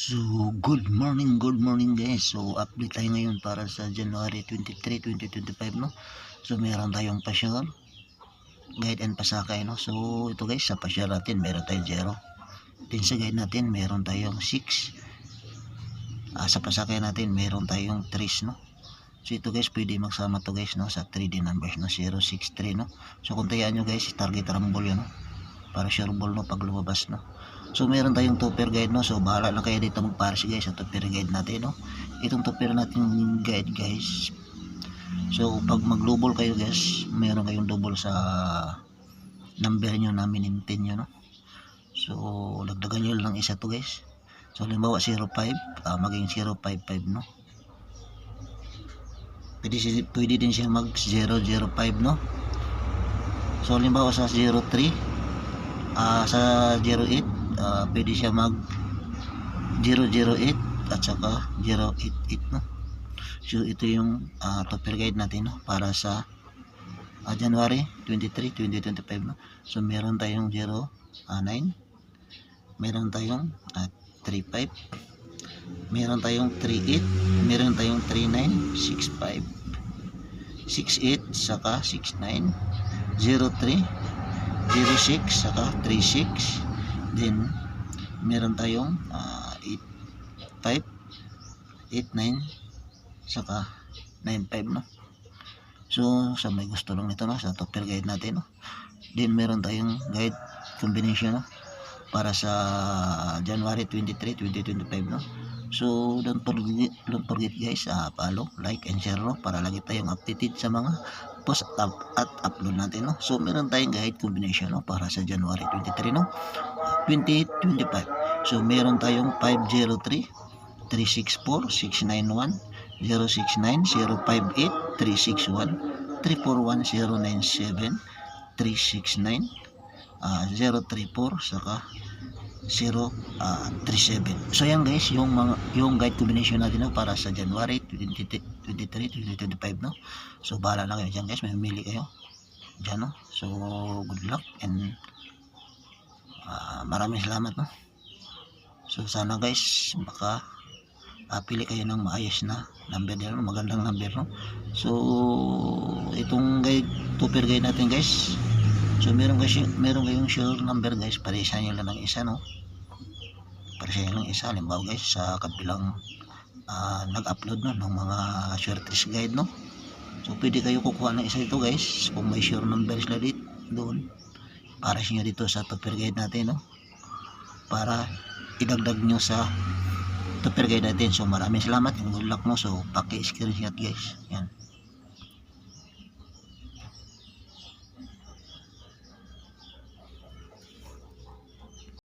So, good morning guys. So, update tayo ngayon para sa January 23, 2025, no? So, meron tayong pasyal, guide and pasakay, no? So, ito guys, sa pasyal natin, meron tayong 0. Then sa guide natin, meron tayong 6. Sa pasakay natin, meron tayong 3, no? So, ito guys, pwede magsama to guys, no? Sa 3D numbers, no? 0, 6, 3, no? So, kung tayaan nyo guys, target rumble yun, no? Para sure ball, no? Pag lumabas, no? So meron tayong topper guide, no? So bahala lang kayo dito magpares guys sa topper guide natin, no? Itong topper natin guide guys. So pag maglubol kayo guys, meron kayong double sa number nyo na minintin nyo, no? So dagdagan nyo lang isa to guys. So halimbawa 05, maging 055, no? Pwede din siya mag 005, no? So halimbawa sa 03, sa 08, pwede siya mag 008 at saka 088, no? So ito yung topper guide natin, no? Para sa January 23, 2025, no? So meron tayong 09, meron tayong 35, meron tayong 38, meron tayong 39, 65, 68 saka 69, 03, 06 saka 36, then meron tayong 85, 89 saka 95, no? So sa may gusto lang nito, no, sa topper guide natin, no? Then meron tayong guide combination, no, para sa January 23, 2025, no? So don't forget guys, follow, like and share, no, para lagi tayong updated sa mga post at upload natin, no? So meron tayong guide combination, no, para sa January 23, no, 2025. So meron tayong 503, 364, 691, 069, 058, 361, 341, 097, 369, 034 saka 037. So yan guys, yung guide combination natin, no, para sa January 23, 2025, no? So bahala lang kayo dyan guys, may mamili kayo dyan, no? So good luck and maraming salamat, no? So sana guys baka pili kayo ng maayos na number nila, magandang number, no? So itong guide, topper guide natin guys, so meron kayong sure number guys, parisa nyo lang ng isa, no? Parisa nyo lang isa. Halimbawa guys, sa kabilang nag-upload, no, ng mga shortlist guide, no? So pwede kayo kukuha ng isa ito guys, kung may sure number sila dito doon, pares nyo dito sa topper guide natin, no? Para idagdag nyo sa topper guide natin. So maraming salamat and good luck, no? So paki-screenshot guys, yan.